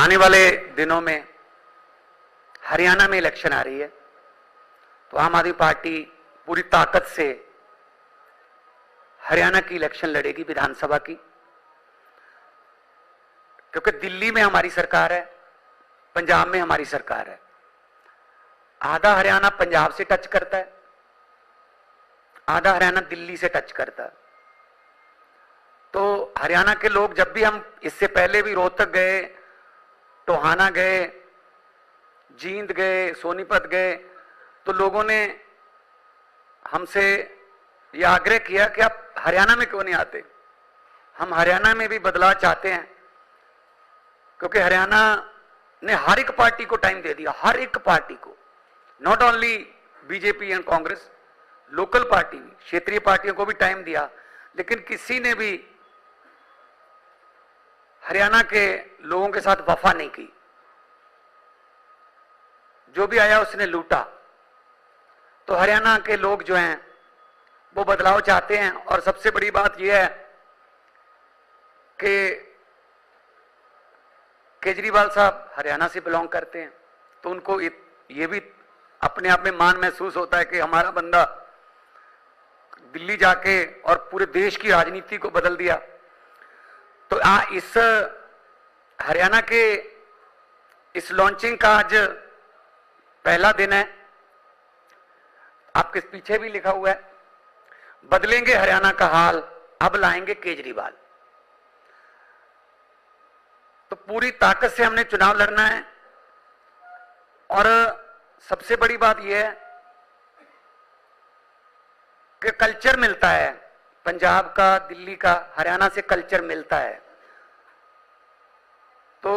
आने वाले दिनों में हरियाणा में इलेक्शन आ रही है, तो आम आदमी पार्टी पूरी ताकत से हरियाणा की इलेक्शन लड़ेगी, विधानसभा की। क्योंकि दिल्ली में हमारी सरकार है, पंजाब में हमारी सरकार है। आधा हरियाणा पंजाब से टच करता है, आधा हरियाणा दिल्ली से टच करता है। तो हरियाणा के लोग, जब भी हम इससे पहले भी रोहतक गए, टोहाना गए, जींद गए, सोनीपत गए, तो लोगों ने हमसे यह आग्रह किया कि आप हरियाणा में क्यों नहीं आते। हम हरियाणा में भी बदलाव चाहते हैं, क्योंकि हरियाणा ने हर एक पार्टी को टाइम दे दिया, हर एक पार्टी को, not only BJP and Congress, local party, क्षेत्रीय पार्टियों को भी टाइम दिया, लेकिन किसी ने भी हरियाणा के लोगों के साथ वफा नहीं की। जो भी आया उसने लूटा। तो हरियाणा के लोग जो हैं वो बदलाव चाहते हैं। और सबसे बड़ी बात यह है कि केजरीवाल साहब हरियाणा से बिलोंग करते हैं, तो उनको ये भी अपने आप में मान महसूस होता है कि हमारा बंदा दिल्ली जाके और पूरे देश की राजनीति को बदल दिया। तो इस हरियाणा के इस लॉन्चिंग का आज पहला दिन है। आपके पीछे भी लिखा हुआ है, बदलेंगे हरियाणा का हाल, अब लाएंगे केजरीवाल। तो पूरी ताकत से हमने चुनाव लड़ना है। और सबसे बड़ी बात यह है कि कल्चर मिलता है, पंजाब का, दिल्ली का, हरियाणा से कल्चर मिलता है। तो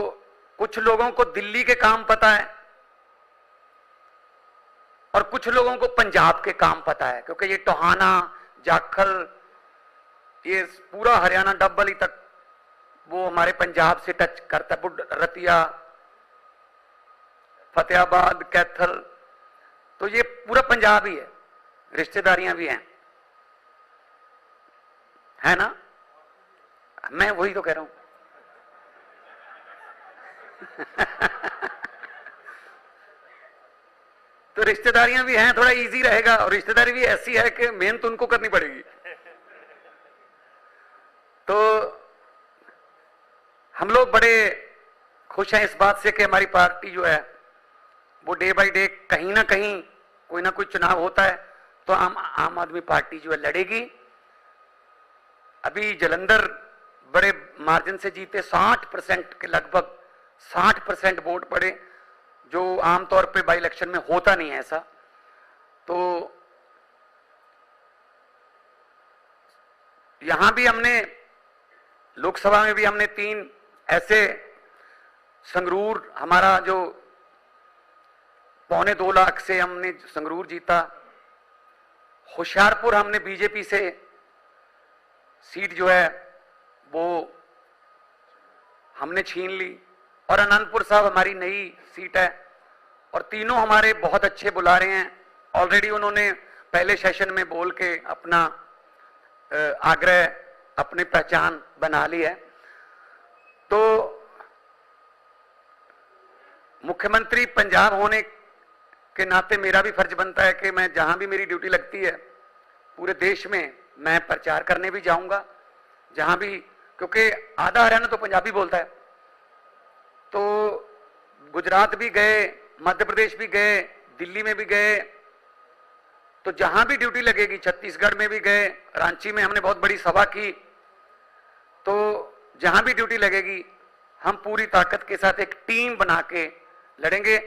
कुछ लोगों को दिल्ली के काम पता है और कुछ लोगों को पंजाब के काम पता है, क्योंकि ये टोहाना, जाखल, ये पूरा हरियाणा डब्बल ही तक वो हमारे पंजाब से टच करता है। रतिया, फतेहाबाद, कैथल, तो ये पूरा पंजाब ही है, रिश्तेदारियां भी हैं, है ना। मैं वही तो कह रहा हूं। तो रिश्तेदारियां भी हैं, थोड़ा इजी रहेगा। और रिश्तेदारी भी ऐसी है कि मेहनत उनको करनी पड़ेगी। तो हम लोग बड़े खुश हैं इस बात से कि हमारी पार्टी जो है वो डे बाय डे कहीं ना कहीं कोई ना कोई चुनाव होता है तो आम आदमी पार्टी जो है लड़ेगी। अभी जलंधर बड़े मार्जिन से जीते, 60% के लगभग 60% वोट पड़े, जो आमतौर पे बाई इलेक्शन में होता नहीं है ऐसा। तो यहां भी हमने, लोकसभा में भी हमने 3 ऐसे, संगरूर हमारा जो 2.25 लाख से हमने संगरूर जीता, होशियारपुर हमने बीजेपी से सीट जो है वो हमने छीन ली, और अनंतपुर साहब हमारी नई सीट है। और तीनों हमारे बहुत अच्छे बुला रहे हैं। ऑलरेडी उन्होंने पहले सेशन में बोल के अपना आग्रह, अपनी पहचान बना ली है। तो मुख्यमंत्री पंजाब होने के नाते मेरा भी फर्ज बनता है कि मैं जहां भी मेरी ड्यूटी लगती है पूरे देश में मैं प्रचार करने भी जाऊंगा, जहां भी, क्योंकि आधा हरियाणा तो पंजाबी बोलता है। तो गुजरात भी गए, मध्य प्रदेश भी गए, दिल्ली में भी गए, तो जहां भी ड्यूटी लगेगी, छत्तीसगढ़ में भी गए, रांची में हमने बहुत बड़ी सभा की। तो जहां भी ड्यूटी लगेगी हम पूरी ताकत के साथ एक टीम बना के लड़ेंगे।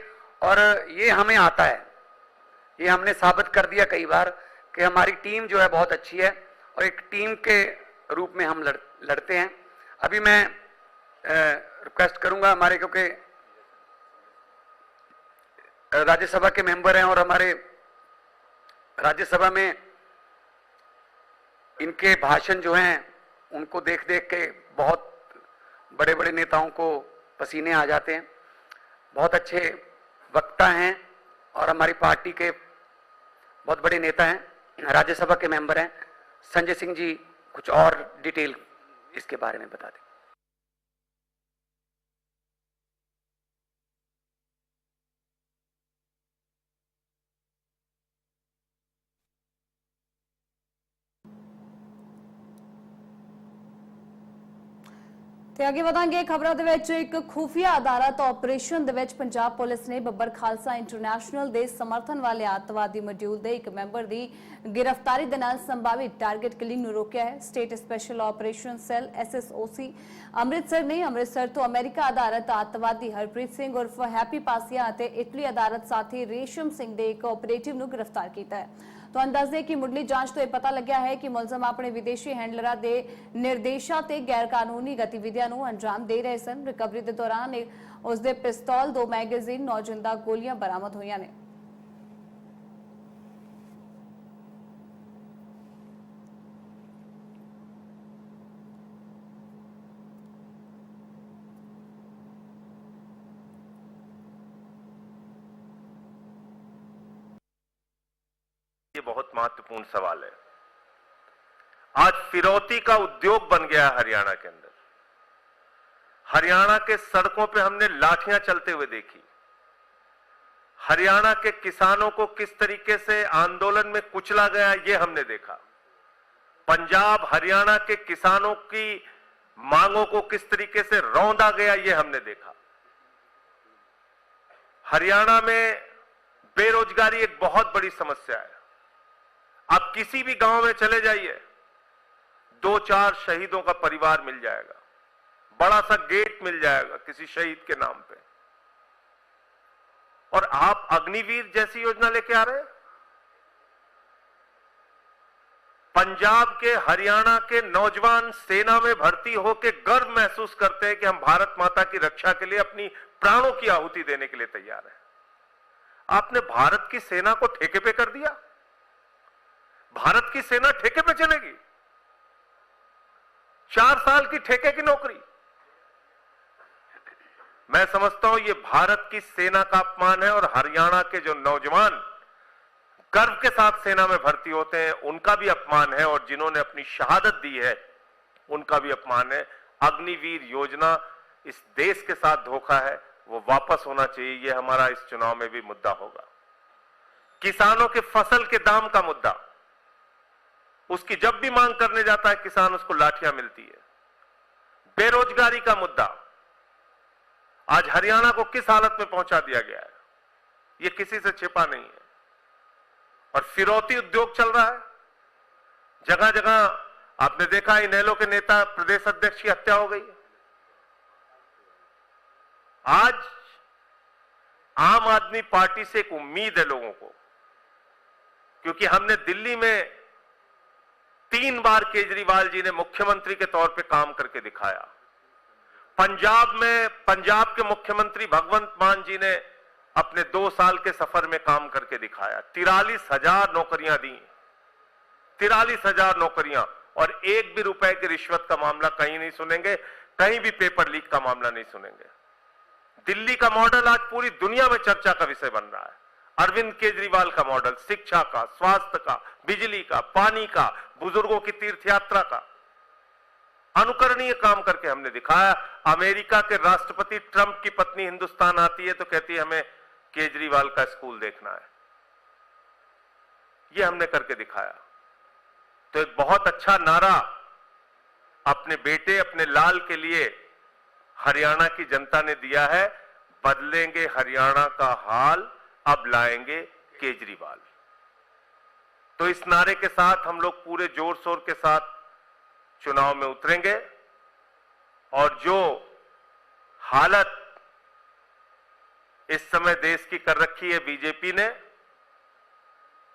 और ये हमें आता है, ये हमने साबित कर दिया कई बार कि हमारी टीम जो है बहुत अच्छी है और एक टीम के रूप में हम लड़ते हैं। अभी मैं रिक्वेस्ट करूंगा हमारे, क्योंकि राज्यसभा के मेंबर हैं और हमारे राज्यसभा में इनके भाषण जो हैं उनको देख देख के बहुत बड़े बड़े नेताओं को पसीने आ जाते हैं। बहुत अच्छे वक्ता हैं और हमारी पार्टी के बहुत बड़े नेता हैं, राज्यसभा के मेंबर हैं। संजय सिंह जी कुछ और डिटेल इसके बारे में बता दें। ਤੇ ਅੱਗੇ ਵਧਾਂਗੇ ਖਬਰਾਂ ਦੇ ਵਿੱਚ। ਇੱਕ ਖੂਫੀਆ ਅਦਾਲਤ ਆਪਰੇਸ਼ਨ ਦੇ ਵਿੱਚ ਪੰਜਾਬ ਪੁਲਿਸ ਨੇ ਬੱਬਰ ਖਾਲਸਾ ਇੰਟਰਨੈਸ਼ਨਲ ਦੇ ਸਮਰਥਨ ਵਾਲੇ ਅੱਤਵਾਦੀ ਮੋਡਿਊਲ ਦੇ ਇੱਕ ਮੈਂਬਰ ਦੀ गिरफ्तारी ਦੇ ਨਾਲ ਸੰਭਾਵਿਤ ਟਾਰਗੇਟ ਕਿਲਿੰਗ ਨੂੰ ਰੋਕਿਆ ਹੈ। State special operation cell SSOC Amritsar ਨੇ ਅੰਮ੍ਰਿਤਸਰ ਤੋਂ ਅਮਰੀਕਾ ਆਧਾਰਿਤ ਅੱਤਵਾਦੀ ਹਰਪ੍ਰੀਤ ਸਿੰਘ ਉਰਫ ਹੈਪੀ ਪਾਸੀਆ ਅਤੇ ਇਟਲੀ ਆਧਾਰਿਤ ਸਾਥੀ ਰੇਸ਼ਮ ਸਿੰਘ ਦੇ ਇੱਕ ਆਪਰੇਟਿਵ ਨੂੰ गिरफ्तार ਕੀਤਾ ਹੈ। ਤੁਹਾਨੂੰ ਦੱਸ ਦੇ ਕਿ ਮੁੱਢਲੀ ਜਾਂਚ ਤੋਂ ਇਹ ਪਤਾ ਲੱਗਿਆ ਹੈ ਕਿ ਮੁਲਜ਼ਮ ਆਪਣੇ ਵਿਦੇਸ਼ੀ ਹੈਂਡਲਰਾਂ ਦੇ ਨਿਰਦੇਸ਼ਾਂ ਤੇ ਗੈਰ ਕਾਨੂੰਨੀ ਗਤੀਵਿਧੀਆਂ ਨੂੰ ਅੰਜਾਮ ਦੇ ਰਹੇ ਸਨ। ਰਿਕਵਰੀ ਦੇ ਦੌਰਾਨ ਉਸ ਦੇ ਪਿਸਤੌਲ, 2 ਮੈਗਜ਼ੀਨ, 9 ਜਿੰਦਾ ਗੋਲੀਆਂ ਬਰਾਮਦ ਹੋਈਆਂ ਨੇ। ये बहुत महत्वपूर्ण सवाल है। आज फिरौती का उद्योग बन गया है हरियाणा के अंदर। हरियाणा के सड़कों पे हमने लाठियां चलते हुए देखी। हरियाणा के किसानों को किस तरीके से आंदोलन में कुचला गया ये हमने देखा। पंजाब हरियाणा के किसानों की मांगों को किस तरीके से रौंदा गया ये हमने देखा। हरियाणा में बेरोजगारी एक बहुत बड़ी समस्या है। आप किसी भी गांव में चले जाइए, 2-4 शहीदों का परिवार मिल जाएगा, बड़ा सा गेट मिल जाएगा किसी शहीद के नाम पे। और आप अग्निवीर जैसी योजना लेके आ रहे हैं। पंजाब के, हरियाणा के नौजवान सेना में भर्ती होकर गर्व महसूस करते हैं कि हम भारत माता की रक्षा के लिए अपनी प्राणों की आहुति देने के लिए तैयार हैं। आपने भारत की सेना को ठेके पे कर दिया। भारत की सेना ठेके पे चलेगी। 4 साल की ठेके की नौकरी। मैं समझता हूं ये भारत की सेना का अपमान है और हरियाणा के जो नौजवान गर्व के साथ सेना में भर्ती होते हैं उनका भी अपमान है, और जिन्होंने अपनी शहादत दी है उनका भी अपमान है। अग्निवीर योजना इस देश के साथ धोखा है, वो वापस होना चाहिए। ये हमारा इस चुनाव में भी मुद्दा होगा। किसानों के फसल के दाम का मुद्दा, उसकी जब भी मांग करने जाता है किसान, उसको लाठियां मिलती है। बेरोजगारी का मुद्दा, आज हरियाणा को किस हालत में पहुंचा दिया गया है ये किसी से छिपा नहीं है। और फिरौती उद्योग चल रहा है जगह जगह। आपने देखा इनेलो के नेता प्रदेश अध्यक्ष की हत्या हो गई। आज आम आदमी पार्टी से एक उम्मीद है लोगों को, क्योंकि हमने दिल्ली में 3 बार केजरीवाल जी ने मुख्यमंत्री के तौर पे काम करके दिखाया। पंजाब में पंजाब के मुख्यमंत्री भगवंत मान जी ने अपने 2 साल के सफर में काम करके दिखाया। 43,000 नौकरियां दी, 43,000 नौकरियां, और एक भी रुपए की रिश्वत का मामला कहीं नहीं सुनेंगे, कहीं भी पेपर लीक का मामला नहीं सुनेंगे। दिल्ली का मॉडल आज पूरी दुनिया में चर्चा का विषय बन रहा है। अरविंद केजरीवाल का मॉडल, शिक्षा का, स्वास्थ्य का, बिजली का, पानी का, बुजुर्गों की तीर्थ यात्रा का, अनुकरणीय काम करके हमने दिखाया। अमेरिका के राष्ट्रपति ट्रंप की पत्नी हिंदुस्तान आती है तो कहती है हमें केजरीवाल का स्कूल देखना है। ये हमने करके दिखाया। तो एक बहुत अच्छा नारा अपने बेटे, अपने लाल के लिए हरियाणा की जनता ने दिया है, बदलेंगे हरियाणा का हाल, अब लाएंगे केजरीवाल। तो इस नारे के साथ हम लोग पूरे जोर शोर के साथ चुनाव में उतरेंगे। और जो हालत इस समय देश की कर रखी है बीजेपी ने,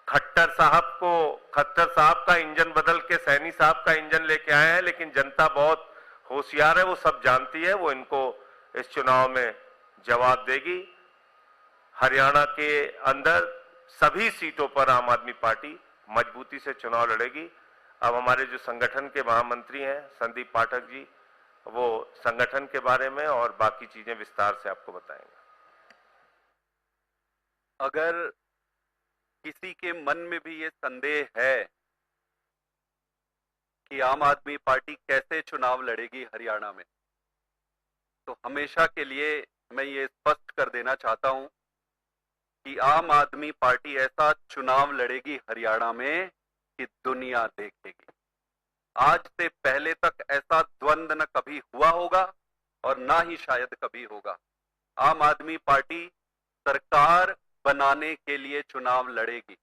खट्टर साहब का इंजन बदल के सैनी साहब का इंजन लेके आए हैं, लेकिन जनता बहुत होशियार है, वो सब जानती है, वो इनको इस चुनाव में जवाब देगी। हरियाणा के अंदर सभी सीटों पर आम आदमी पार्टी मजबूती से चुनाव लड़ेगी। अब हमारे जो संगठन के महामंत्री हैं संदीप पाठक जी, वो संगठन के बारे में और बाकी चीजें विस्तार से आपको बताएंगे। अगर किसी के मन में भी ये संदेह है कि आम आदमी पार्टी कैसे चुनाव लड़ेगी हरियाणा में, तो हमेशा के लिए मैं ये स्पष्ट कर देना चाहता हूं कि आम आदमी पार्टी ऐसा चुनाव लड़ेगी हरियाणा में कि दुनिया देखेगी। आज से पहले तक ऐसा द्वंद न कभी हुआ होगा और ना ही शायद कभी होगा। आम आदमी पार्टी सरकार बनाने के लिए चुनाव लड़ेगी,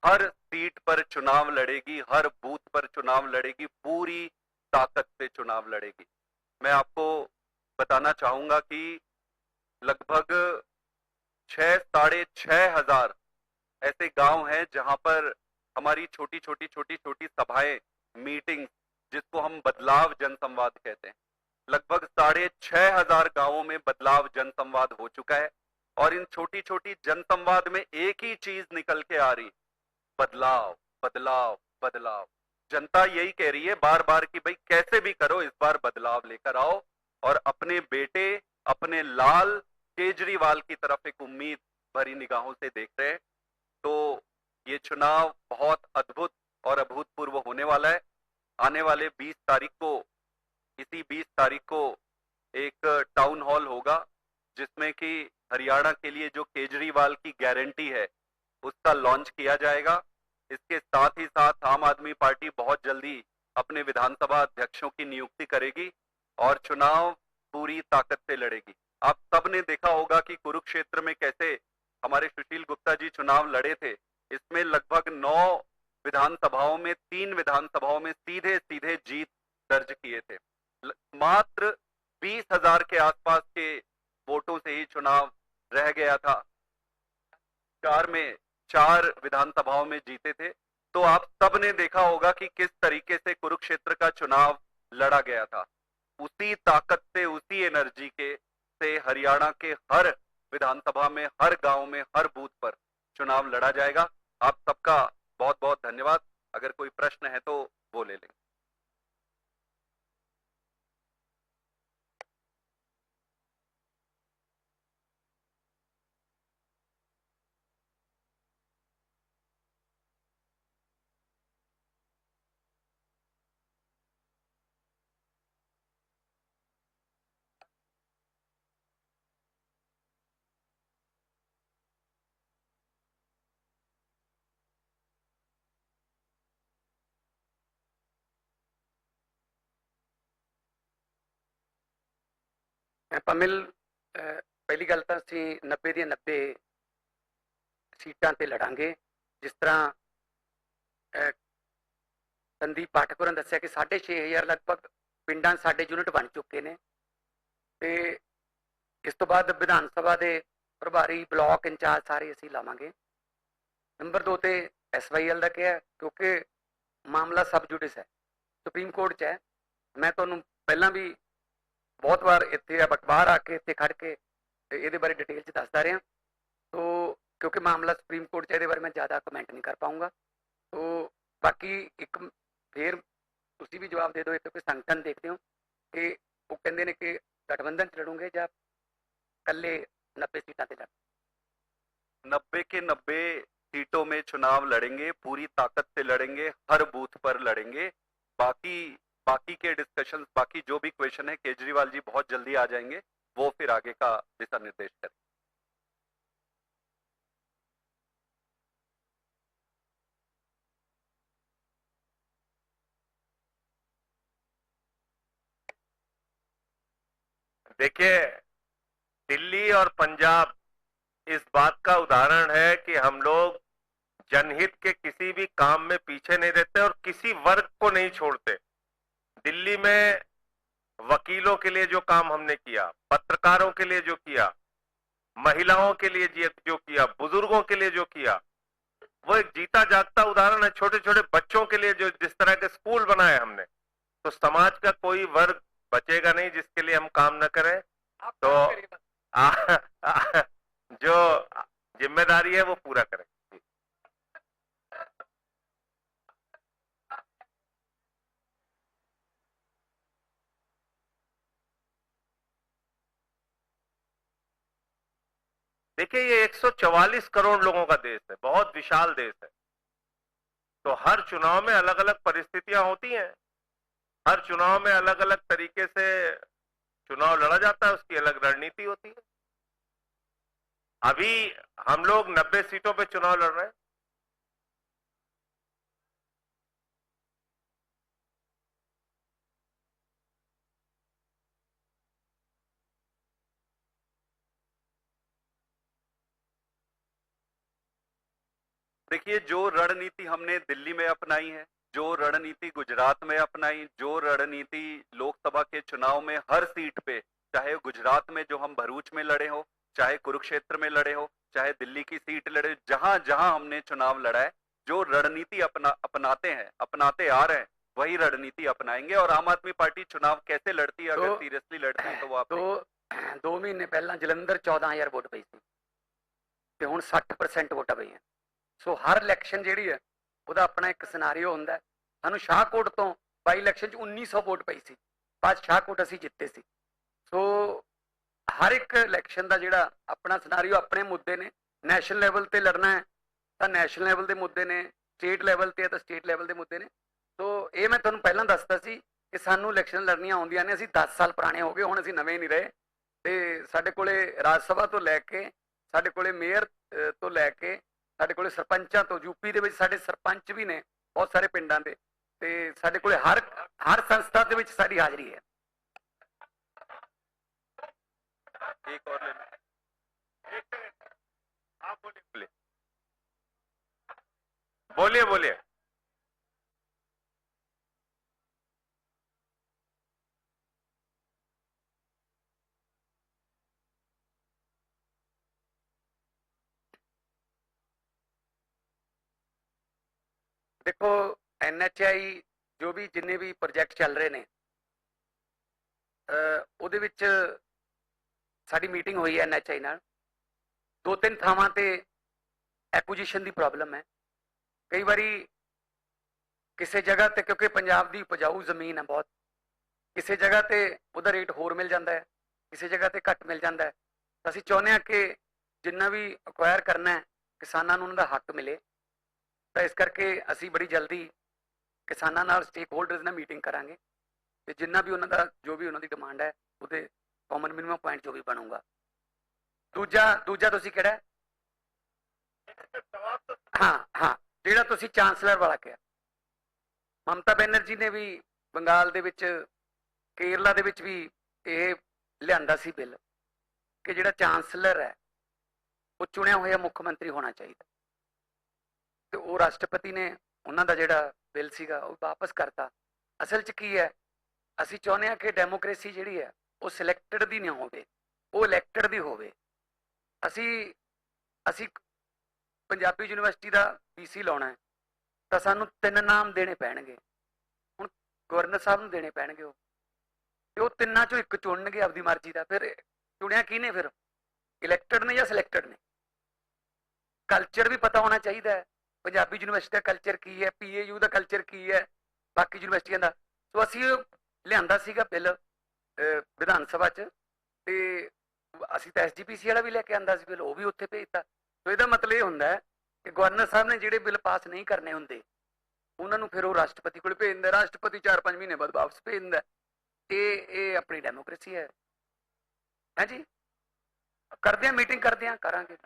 हर सीट पर चुनाव लड़ेगी, हर बूथ पर चुनाव लड़ेगी, पूरी ताकत से चुनाव लड़ेगी। मैं आपको बताना चाहूंगा कि लगभग 6,500 ऐसे गांव हैं जहां पर हमारी छोटी छोटी सभाएं, मीटिंग, जिसको हम बदलाव जनसंवाद कहते हैं, लगभग 6,500 गांवों में बदलाव जनसंवाद हो चुका है। और इन छोटी छोटी जनसंवाद में एक ही चीज निकल के आ रही, बदलाव बदलाव बदलाव। जनता यही कह रही है बार बार कि भाई कैसे भी करो इस बार बदलाव लेकर आओ, और अपने बेटे, अपने लाल केजरीवाल की तरफ एक उम्मीद भरी निगाहों से देख रहे हैं। तो ये चुनाव बहुत अद्भुत और अभूतपूर्व होने वाला है। आने वाले 20 तारीख को, इसी 20 तारीख को एक टाउन हॉल होगा जिसमें कि हरियाणा के लिए जो केजरीवाल की गारंटी है उसका लॉन्च किया जाएगा। इसके साथ ही साथ आम आदमी पार्टी बहुत जल्दी अपने विधानसभा अध्यक्षों की नियुक्ति करेगी और चुनाव पूरी ताकत से लड़ेगी। आप सबने देखा होगा कि कुरुक्षेत्र में कैसे हमारे सुशील गुप्ता जी चुनाव लड़े थे। इसमें लगभग 9 विधानसभाओं में 3 विधानसभाओं में सीधे सीधे जीत दर्ज किए थे। मात्र 20,000 के आसपास के वोटों से ही चुनाव रह गया था। 4 विधानसभाओं में जीते थे। तो आप सबने देखा होगा कि किस तरीके से कुरुक्षेत्र का चुनाव लड़ा गया था। उसी ताकत से, उसी एनर्जी के से हरियाणा के हर विधानसभा में, हर गांव में, हर बूथ पर चुनाव लड़ा जाएगा। आप सबका बहुत बहुत धन्यवाद। अगर कोई प्रश्न है तो वो ले लेंगे। पमिल पहली गल ਤਾਂ ਅਸੀਂ 90 ਦੀਆਂ 90 ਸੀਟਾਂ ਤੇ ਲੜਾਂਗੇ। ਜਿਸ ਤਰ੍ਹਾਂ ਸੰਦੀਪ ਪਾਠਕ ਹੋਰਾਂ ਦੱਸਿਆ ਕਿ 6,500 ਲਗਭਗ ਪਿੰਡਾਂ ਸਾਡੇ ਯੂਨਿਟ ਬਣ ਚੁੱਕੇ ਨੇ ਤੇ ਇਸ ਤੋਂ ਬਾਅਦ ਵਿਧਾਨ ਸਭਾ ਦੇ ਪ੍ਰਭਾਰੀ, ਬਲਾਕ ਇੰਚਾਰਜ ਸਾਰੇ ਅਸੀਂ ਲਾਵਾਂਗੇ। ਨੰਬਰ 2 ਤੇ SYL ਦਾ ਕਿਹਾ ਕਿਉਂਕਿ ਮਾਮਲਾ ਸਬ ਜੁਡਿਸ ਹੈ, ਸੁਪਰੀਮ ਕੋਰਟ 'ਚ ਹੈ। ਮੈਂ ਤੁਹਾਨੂੰ ਪਹਿਲਾਂ ਵੀ बहुत बार इतने अखबार आके इतने खड़ के ये बारे डिटेल च दसदा रहा। तो क्योंकि मामला सुप्रीम कोर्ट च, ये बारे मैं ज़्यादा कमेंट नहीं कर पाऊँगा। तो बाकी एक फिर तुसी भी जवाब दे दो, एक कोई संगठन देखते हो कि वो कहते हैं कि गठबंधन च लड़ोगे या कल्ले 90 सीटां ते लड़? 90 के 90 सीटों में चुनाव लड़ेंगे, पूरी ताकत से लड़ेंगे, हर बूथ पर लड़ेंगे। बाकी के डिस्कशंस, बाकी जो भी क्वेश्चन है, केजरीवाल जी बहुत जल्दी आ जाएंगे, वो फिर आगे का दिशा निर्देश करें। देखिए, दिल्ली और पंजाब इस बात का उदाहरण है कि हम लोग जनहित के किसी भी काम में पीछे नहीं रहते और किसी वर्ग को नहीं छोड़ते। दिल्ली में वकीलों के लिए जो काम हमने किया, पत्रकारों के लिए जो किया, महिलाओं के लिए जो किया, बुजुर्गों के लिए जो किया, वो एक जीता जागता उदाहरण है। छोटे छोटे बच्चों के लिए जो जिस तरह के स्कूल बनाए हमने, तो समाज का कोई वर्ग बचेगा नहीं जिसके लिए हम काम न करें। तो जो जिम्मेदारी है वो पूरा करें। देखिए, ये 144 करोड़ लोगों का देश है, बहुत विशाल देश है। तो हर चुनाव में अलग अलग परिस्थितियां होती हैं, हर चुनाव में अलग अलग तरीके से चुनाव लड़ा जाता है, उसकी अलग रणनीति होती है। अभी हम लोग 90 सीटों पे चुनाव लड़ रहे हैं। देखिए, जो रणनीति हमने दिल्ली में अपनाई है, जो रणनीति गुजरात में अपनाई, जो रणनीति लोकसभा के चुनाव में हर सीट पे, चाहे गुजरात में जो हम भरूच में लड़े हो, चाहे कुरुक्षेत्र में लड़े हो, चाहे दिल्ली की सीट लड़े, जहां जहां हमने चुनाव लड़ा है, जो रणनीति अपनाते आ रहे हैं, वही रणनीति अपनाएंगे। और आम आदमी पार्टी चुनाव कैसे लड़ती है, अगर सीरियसली लड़ती है, तो वो आप तो 2 ਮਹੀਨੇ ਪਹਿਲਾਂ ਜਲੰਧਰ 14000 ਵੋਟ ਪਈ ਸੀ ਤੇ ਹੁਣ 60% ਵੋਟਾਂ ਪਈਆਂ। ਸੋ ਹਰ ਇਲੈਕਸ਼ਨ ਜਿਹੜੀ ਹੈ ਉਹਦਾ ਆਪਣਾ ਇੱਕ ਸਿਨੈਰੀਓ ਹੁੰਦਾ ਹੈ। ਸਾਨੂੰ ਸ਼ਾਹਕੋਟ ਤੋਂ ਬਾਈ ਇਲੈਕਸ਼ਨ 'ਚ 1900 ਵੋਟ ਪਈ ਸੀ, ਬਾਅਦ ਸ਼ਾਹਕੋਟ ਅਸੀਂ ਜਿੱਤੇ ਸੀ। ਸੋ ਹਰ ਇੱਕ ਇਲੈਕਸ਼ਨ ਦਾ ਜਿਹੜਾ ਆਪਣਾ ਸਿਨੈਰੀਓ, ਆਪਣੇ ਮੁੱਦੇ ਨੇ। ਨੈਸ਼ਨਲ ਲੈਵਲ ਤੇ ਲੜਨਾ ਹੈ ਤਾਂ ਨੈਸ਼ਨਲ ਲੈਵਲ ਦੇ ਮੁੱਦੇ ਨੇ, ਸਟੇਟ ਲੈਵਲ ਤੇ ਹੈ ਤਾਂ ਸਟੇਟ ਲੈਵਲ ਦੇ ਮੁੱਦੇ ਨੇ। ਸੋ ਇਹ ਮੈਂ ਤੁਹਾਨੂੰ ਪਹਿਲਾਂ ਦੱਸਦਾ ਸੀ ਕਿ ਸਾਨੂੰ ਇਲੈਕਸ਼ਨ ਲੜਨੀਆਂ ਆਉਂਦੀਆਂ ਨੇ। ਅਸੀਂ 10 ਸਾਲ ਪੁਰਾਣੇ ਹੋ ਗਏ, ਹੁਣ ਅਸੀਂ ਨਵੇਂ ਨਹੀਂ ਰਹੇ। ਤੇ ਸਾਡੇ ਕੋਲੇ ਰਾਜ ਸਭਾ ਤੋਂ ਲੈ ਕੇ, ਸਾਡੇ ਕੋਲੇ ਮੇਅਰ ਤੋਂ ਲੈ ਕੇ, ਸਾਡੇ ਕੋਲੇ ਸਰਪੰਚਾਂ ਤੋਂ, ਯੂਪੀ ਦੇ ਵਿੱਚ ਸਾਡੇ ਸਰਪੰਚ ਵੀ ਨੇ ਬਹੁਤ ਸਾਰੇ ਪਿੰਡਾਂ ਦੇ, ਤੇ ਸਾਡੇ ਕੋਲੇ ਹਰ ਸੰਸਥਾ ਦੇ ਵਿੱਚ ਸਾਡੀ ਹਾਜ਼ਰੀ ਹੈ। एक और लेना, एक मिनट, आप बोलिए बोलिए बोलिए। ਦੇਖੋ, NHI ਜੋ ਵੀ ਜਿੰਨੇ ਵੀ ਪ੍ਰੋਜੈਕਟ ਚੱਲ ਰਹੇ ਨੇ, ਉਹਦੇ ਵਿੱਚ ਸਾਡੀ ਮੀਟਿੰਗ ਹੋਈ ਹੈ NHI ਨਾਲ। 2-3 ਥਾਵਾਂ ਤੇ ਐਕੁਜੀਸ਼ਨ ਦੀ ਪ੍ਰੋਬਲਮ ਹੈ। ਕਈ ਵਾਰੀ ਕਿਸੇ ਜਗ੍ਹਾ ਤੇ, ਕਿਉਂਕਿ ਪੰਜਾਬ ਦੀ ਉਪਜਾਊ ਜ਼ਮੀਨ ਹੈ ਬਹੁਤ, ਕਿਸੇ ਜਗ੍ਹਾ ਤੇ ਉਹਦਾ ਰੇਟ ਹੋਰ ਮਿਲ ਜਾਂਦਾ ਹੈ, ਕਿਸੇ ਜਗ੍ਹਾ ਤੇ ਘੱਟ ਮਿਲ ਜਾਂਦਾ ਹੈ। ਤਾਂ ਅਸੀਂ ਚਾਹੁੰਦੇ ਹਾਂ ਕਿ ਜਿੰਨਾ ਵੀ ਅਕਵਾਇਰ ਕਰਨਾ ਹੈ, ਕਿਸਾਨਾਂ ਨੂੰ ਉਹਨਾਂ ਦਾ ਹੱਕ ਮਿਲੇ। ਤਾਂ ਇਸ ਕਰਕੇ ਅਸੀਂ ਬੜੀ ਜਲਦੀ ਕਿਸਾਨਾਂ ਨਾਲ, ਸਟੇਕ ਹੋਲਡਰਸ ਨਾਲ ਮੀਟਿੰਗ ਕਰਾਂਗੇ ਤੇ ਜਿੰਨਾ ਵੀ ਉਹਨਾਂ ਦਾ, ਜੋ ਵੀ ਉਹਨਾਂ ਦੀ ਡਿਮਾਂਡ ਹੈ, ਉਹਦੇ ਕਾਮਨ ਮਿਨੀਮਮ ਪੁਆਇੰਟ ਜੋ ਵੀ ਬਣੂਗਾ। ਦੂਜਾ ਤੁਸੀਂ ਕਿਹੜਾ ਹੈ? ਹਾਂ, ਜਿਹੜਾ ਤੁਸੀਂ ਚਾਂਸਲਰ ਵਾਲਾ ਕਿਹਾ। ਮਮਤਾ ਬੈਨਰਜੀ ਨੇ ਵੀ ਬੰਗਾਲ ਦੇ ਵਿੱਚ, ਕੇਰਲਾ ਦੇ ਵਿੱਚ ਵੀ ਇਹ ਲਿਆਂਦਾ ਸੀ ਬਿੱਲ ਕਿ ਜਿਹੜਾ ਚਾਂਸਲਰ ਹੈ ਉਹ ਚੁਣਿਆ ਹੋਇਆ ਮੁੱਖ ਮੰਤਰੀ ਹੋਣਾ ਚਾਹੀਦਾ। ਤੇ ਉਹ ਰਾਸ਼ਟਰਪਤੀ ਨੇ ਉਹਨਾਂ ਦਾ ਜਿਹੜਾ ਬਿੱਲ ਸੀਗਾ ਉਹ ਵਾਪਸ ਕਰਤਾ। ਅਸਲ 'ਚ ਕੀ ਹੈ, ਅਸੀਂ ਚਾਹੁੰਦੇ ਹਾਂ ਕਿ ਡੈਮੋਕ੍ਰੇਸੀ ਜਿਹੜੀ ਹੈ ਉਹ ਸਿਲੈਕਟਡ ਦੀ ਨਾ ਹੋਵੇ, ਉਹ ਇਲੈਕਟਡ ਦੀ ਹੋਵੇ। ਅਸੀਂ ਪੰਜਾਬੀ ਯੂਨੀਵਰਸਿਟੀ ਦਾ BC ਲਾਉਣਾ ਹੈ ਤਾਂ ਸਾਨੂੰ 3 ਨਾਮ ਦੇਣੇ ਪੈਣਗੇ। ਹੁਣ ਗਵਰਨਰ ਸਾਹਿਬ ਨੂੰ ਦੇਣੇ ਪੈਣਗੇ ਉਹ, ਤੇ ਉਹ ਤਿੰਨਾਂ 'ਚੋਂ ਇੱਕ ਚੁਣਨਗੇ ਆਪਦੀ ਮਰਜ਼ੀ ਦਾ। ਫਿਰ ਚੁਣਿਆ ਕਿਹਨੇ? ਫਿਰ ਇਲੈਕਟਡ ਨੇ ਜਾਂ ਸਿਲੈਕਟਡ ਨੇ? ਕਲਚਰ ਵੀ ਪਤਾ ਹੋਣਾ ਚਾਹੀਦਾ ਹੈ, ਪੰਜਾਬੀ ਯੂਨੀਵਰਸਿਟੀ ਦਾ ਕਲਚਰ ਕੀ ਹੈ, PAU ਦਾ ਕਲਚਰ ਕੀ ਹੈ, ਬਾਕੀ ਯੂਨੀਵਰਸਿਟੀਆਂ ਦਾ। ਸੋ ਅਸੀਂ ਲਿਆਂਦਾ ਸੀਗਾ ਬਿੱਲ ਵਿਧਾਨ ਸਭਾ 'ਚ, ਤੇ ਅਸੀਂ ਤਾਂ SGPC ਵਾਲਾ ਵੀ ਲੈ ਕੇ ਆਂਦਾ ਸੀ ਬਿੱਲ, ਉਹ ਵੀ ਉੱਥੇ ਭੇਜਤਾ। ਸੋ ਇਹਦਾ ਮਤਲਬ ਇਹ ਹੁੰਦਾ ਹੈ ਕਿ ਗਵਰਨਰ ਸਾਹਿਬ ਨੇ ਜਿਹੜੇ ਬਿੱਲ ਪਾਸ ਨਹੀਂ ਕਰਨੇ ਹੁੰਦੇ ਉਹਨਾਂ ਨੂੰ ਫਿਰ ਉਹ ਰਾਸ਼ਟਰਪਤੀ ਕੋਲ ਭੇਜ ਦਿੰਦਾ, ਰਾਸ਼ਟਰਪਤੀ 4-5 ਮਹੀਨੇ ਬਾਅਦ ਵਾਪਸ ਭੇਜ ਦਿੰਦਾ। ਇਹ ਆਪਣੀ ਡੈਮੋਕ੍ਰੇਸੀ ਹੈ। ਹਾਂਜੀ, ਕਰਦੇ ਹਾਂ ਮੀਟਿੰਗ, ਕਰਾਂਗੇ।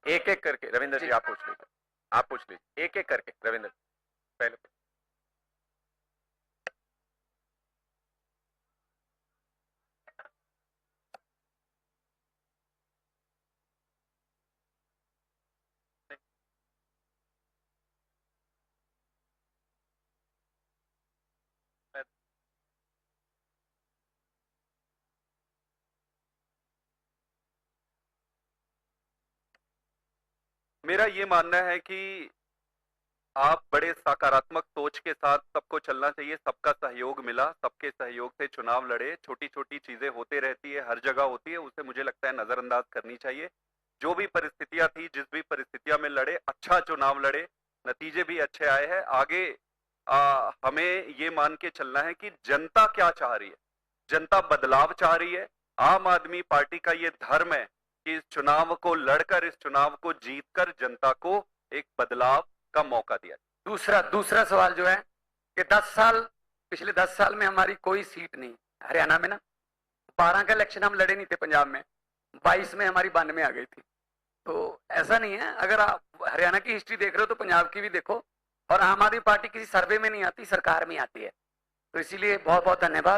एक एक करके रविंद्र जी आप पूछ लीजिए, एक एक करके रविंद्र पहले। मेरा ये मानना है कि आप बड़े सकारात्मक सोच के साथ सबको चलना चाहिए। सबका सहयोग मिला, सबके सहयोग से चुनाव लड़े। छोटी छोटी चीजें होते रहती है, हर जगह होती है, उसे मुझे लगता है नजरअंदाज करनी चाहिए। जो भी परिस्थितियां थी, जिस भी परिस्थितियां में लड़े, अच्छा चुनाव लड़े, नतीजे भी अच्छे आए हैं। आगे हमें ये मान के चलना है कि जनता क्या चाह रही है। जनता बदलाव चाह रही है। आम आदमी पार्टी का ये धर्म है कि इस चुनाव को लड़कर, इस चुनाव को जीतकर जनता को एक बदलाव का मौका दिया। दूसरा सवाल जो है कि पिछले 10 साल में हमारी कोई सीट नहीं हरियाणा में ना। 12 का इलेक्शन हम लड़े नहीं थे पंजाब में, 22 में हमारी 92 आ गई थी। तो ऐसा नहीं है, अगर आप हरियाणा की हिस्ट्री देख रहे हो तो पंजाब की भी देखो। और आम आदमी पार्टी किसी सर्वे में नहीं आती, सरकार में आती है। तो इसीलिए बहुत बहुत धन्यवाद।